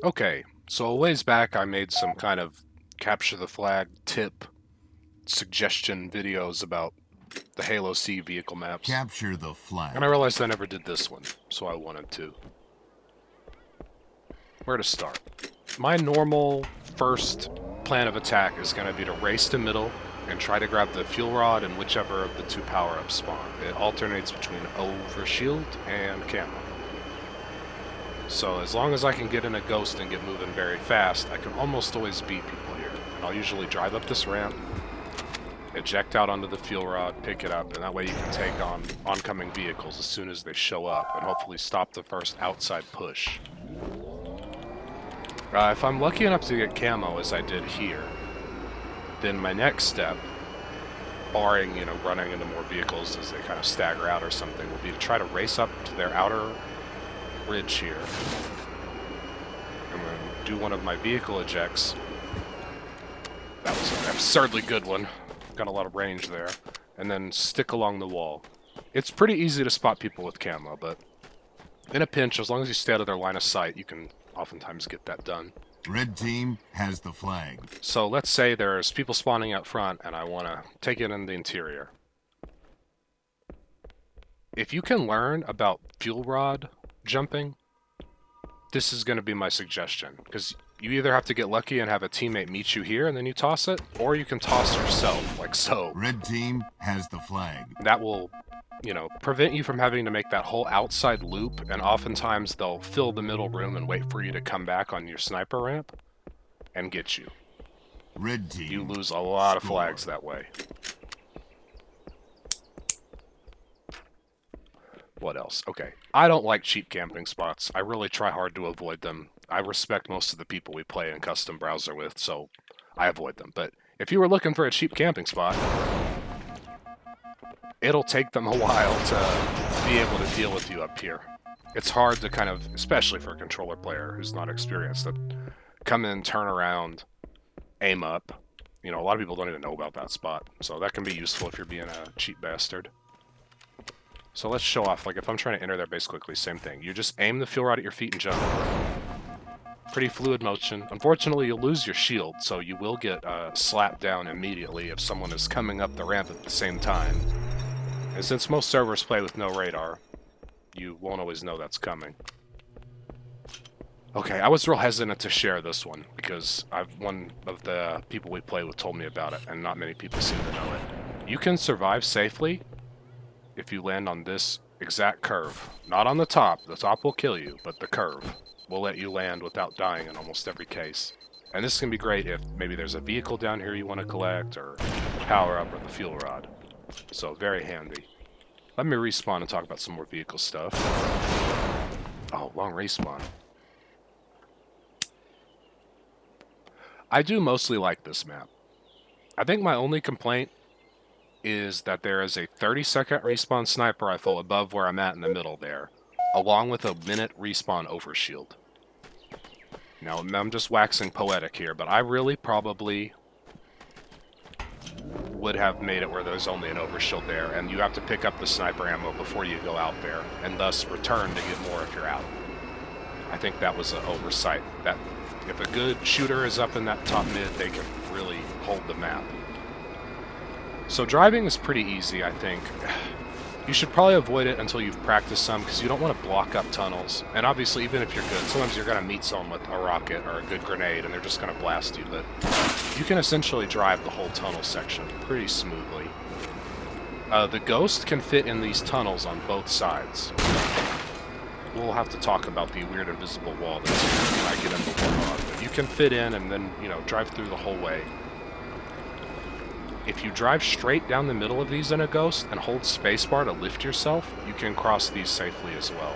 Okay, so a ways back I made some kind of capture the flag tip suggestion videos about the Halo C vehicle maps. Capture the And I flag. realized I never did this one, so I wanted to. Where to start? My normal first plan of attack is going to be to race to middle and try to grab the fuel rod and whichever of the two power-ups spawn. It alternates between overshield and camo. So as long as I can get in a ghost and get moving very fast, I can almost always beat people here. And I'll usually drive up this ramp, eject out onto the fuel rod, pick it up, and that way you can take on oncoming vehicles as soon as they show up and hopefully stop the first outside push. If I'm lucky enough to get camo as I did here, then my next step, barring, running into more vehicles as they kind of stagger out or something, will be to try to race up to their outer ridge here. I'm going to do one of my vehicle ejects. That was an absurdly good one. Got a lot of range there. And then stick along the wall. It's pretty easy to spot people with camo, but in a pinch, as long as you stay out of their line of sight, you can oftentimes get that done. Red team has the flag. So let's say there's people spawning out front and I want to take it in the interior. If you can learn about fuel rod jumping, this is going to be my suggestion, because you either have to get lucky and have a teammate meet you here and then you toss it, or you can toss yourself, like so. Red team has the flag. That will, prevent you from having to make that whole outside loop, and oftentimes they'll fill the middle room and wait for you to come back on your sniper ramp and get you. Red team. You lose a lot of flags that way. What else? Okay. I don't like cheap camping spots. I really try hard to avoid them. I respect most of the people we play in custom browser with, so I avoid them. But if you were looking for a cheap camping spot, it'll take them a while to be able to deal with you up here. It's hard to kind of, especially for a controller player who's not experienced, to come in, turn around, aim up. A lot of people don't even know about that spot, so that can be useful if you're being a cheap bastard. So let's show off, like if I'm trying to enter their base quickly, same thing. You just aim the fuel rod at your feet and jump. Pretty fluid motion. Unfortunately, you'll lose your shield, so you will get slapped down immediately if someone is coming up the ramp at the same time. And since most servers play with no radar, you won't always know that's coming. Okay, I was real hesitant to share this one, because one of the people we play with told me about it, and not many people seem to know it. You can survive safely if you land on this exact curve. Not on the top will kill you, but the curve will let you land without dying in almost every case. And this can be great if maybe there's a vehicle down here you want to collect, or the power up, or the fuel rod. So very handy. Let me respawn and talk about some more vehicle stuff. Oh, long respawn. I do mostly like this map. I think my only complaint is that there is a 30-second respawn sniper rifle above where I'm at in the middle there, along with a minute respawn overshield. Now, I'm just waxing poetic here, but I really probably would have made it where there's only an overshield there, and you have to pick up the sniper ammo before you go out there, and thus return to get more if you're out. I think that was an oversight. That if a good shooter is up in that top mid, they can really hold the map. So driving is pretty easy, I think. You should probably avoid it until you've practiced some, because you don't want to block up tunnels. And obviously, even if you're good, sometimes you're going to meet someone with a rocket or a good grenade, and they're just going to blast you. But you can essentially drive the whole tunnel section pretty smoothly. The Ghost can fit in these tunnels on both sides. We'll have to talk about the weird invisible wall that's here when I get into Warlord. But you can fit in and then, drive through the whole way. If you drive straight down the middle of these in a Ghost and hold spacebar to lift yourself, you can cross these safely as well.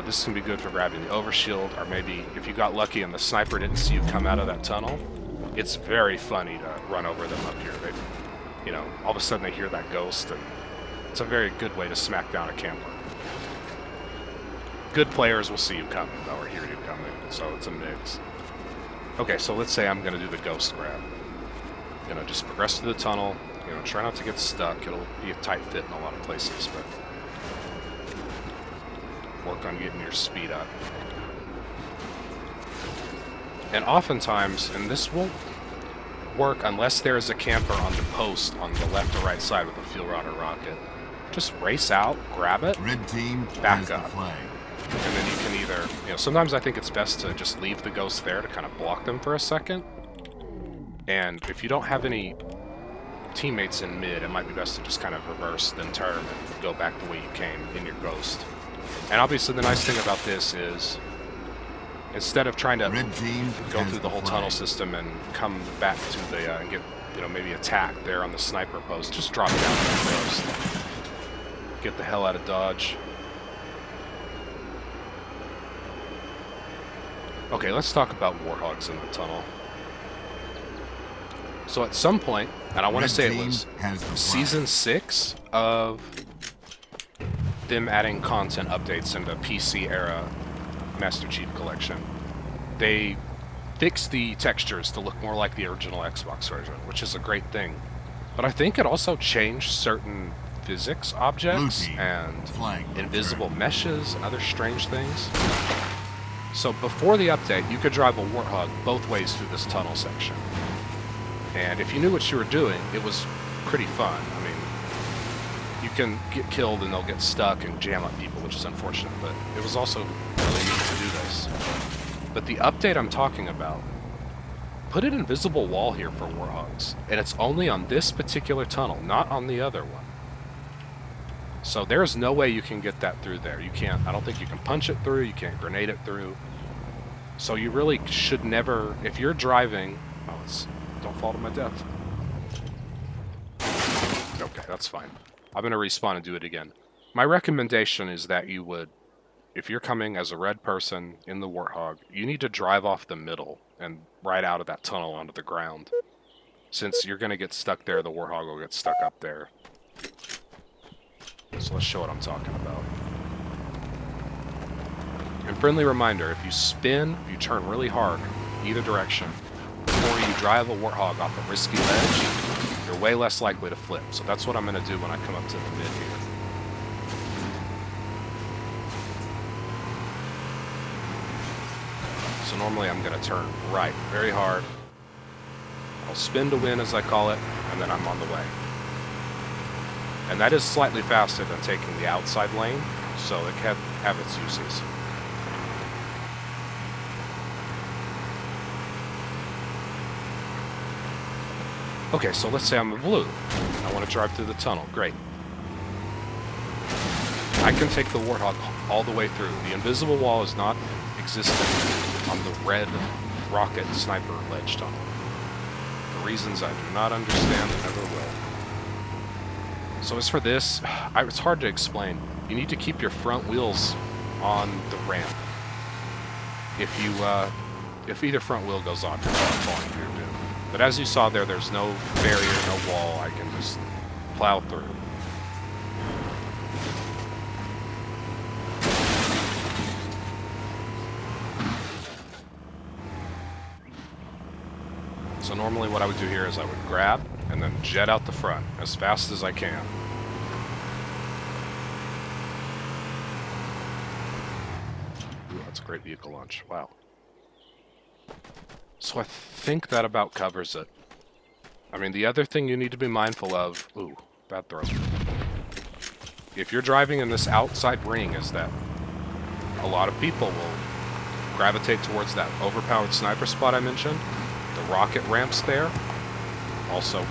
This can be good for grabbing the overshield, or maybe if you got lucky and the sniper didn't see you come out of that tunnel, it's very funny to run over them up here. They, all of a sudden they hear that Ghost, and it's a very good way to smack down a camper. Good players will see you coming, though, or hear you coming, so it's a mix. Okay, so let's say I'm going to do the Ghost grab. Just progress through the tunnel, try not to get stuck. It'll be a tight fit in a lot of places, but work on getting your speed up. And oftentimes, and this won't work unless there is a camper on the post on the left or right side with a fuel rod or rocket. Just race out, grab it, Red team back has up. the flag. And then you can either, sometimes I think it's best to just leave the ghost there to kind of block them for a second. And if you don't have any teammates in mid, it might be best to just kind of reverse, then turn, and go back the way you came in your ghost. And obviously the nice thing about this is, instead of trying to Red team go has through the whole flag. tunnel system and come back to the, and get, maybe attacked there on the sniper post, just drop down to the ghost. Get the hell out of Dodge. Okay, let's talk about warthogs in the tunnel. So at some point, and I want to say it was Season 6 of them adding content updates in the PC era Master Chief Collection, they fixed the textures to look more like the original Xbox version, which is a great thing. But I think it also changed certain physics objects and invisible meshes and other strange things. So before the update, you could drive a Warthog both ways through this tunnel section. And if you knew what you were doing, it was pretty fun. I mean, you can get killed and they'll get stuck and jam up people, which is unfortunate, but it was also really neat to do this. But the update I'm talking about, put an invisible wall here for Warthogs, and it's only on this particular tunnel, not on the other one. So there's no way you can get that through there. You can't, I don't think you can punch it through, you can't grenade it through. So you really should never, if you're driving, don't fall to my death. Okay, that's fine. I'm going to respawn and do it again. My recommendation is that you would, if you're coming as a red person in the Warthog, you need to drive off the middle and right out of that tunnel onto the ground. Since you're going to get stuck there, the Warthog will get stuck up there. So let's show what I'm talking about. And friendly reminder, if you spin, if you turn really hard, either direction, before you drive a Warthog off a risky ledge, you're way less likely to flip. So that's what I'm going to do when I come up to the mid here. So normally I'm going to turn right very hard. I'll spin to win, as I call it, and then I'm on the way. And that is slightly faster than taking the outside lane, so it can have its uses. Okay, so let's say I'm a blue. I want to drive through the tunnel. Great. I can take the Warthog all the way through. The invisible wall is not existent on the red rocket sniper ledge tunnel. For reasons I do not understand and never will. So as for this, it's hard to explain. You need to keep your front wheels on the ramp. If either front wheel goes off, you're falling to your doom. But as you saw there, there's no barrier, no wall. I can just plow through. So normally what I would do here is I would grab and then jet out the front as fast as I can. Ooh, that's a great vehicle launch. Wow. So I think that about covers it. I mean, the other thing you need to be mindful of... Ooh, bad throw. If you're driving in this outside ring, is that a lot of people will gravitate towards that overpowered sniper spot I mentioned. The rocket ramps there. Also,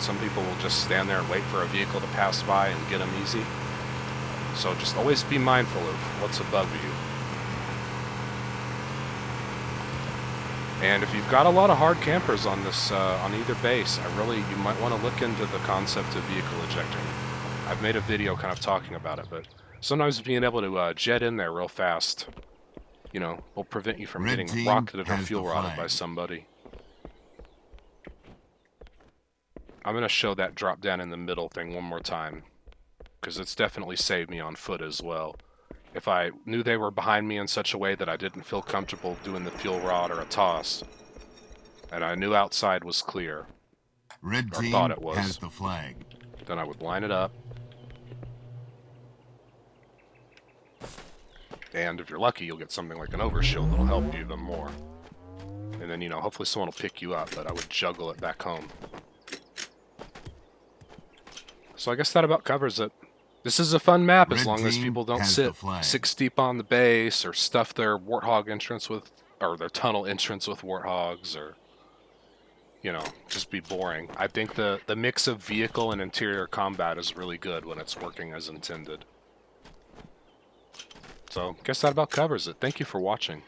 some people will just stand there and wait for a vehicle to pass by and get them easy. So just always be mindful of what's above you. And if you've got a lot of hard campers on this, on either base, you might want to look into the concept of vehicle ejecting. I've made a video kind of talking about it, but sometimes being able to jet in there real fast, will prevent you from getting rocketed or fuel rodded by somebody. I'm going to show that drop down in the middle thing one more time, because it's definitely saved me on foot as well. If I knew they were behind me in such a way that I didn't feel comfortable doing the fuel rod or a toss, and I knew outside was clear, or thought it was, has the flag. Then I would line it up. And if you're lucky, you'll get something like an overshield that'll help you even more. And then, you know, hopefully someone will pick you up, but I would juggle it back home. So I guess that about covers it. This is a fun map as long as people don't sit 6 deep on the base or stuff their warthog entrance with, or their tunnel entrance with warthogs, or, you know, just be boring. I think the mix of vehicle and interior combat is really good when it's working as intended. So I guess that about covers it. Thank you for watching.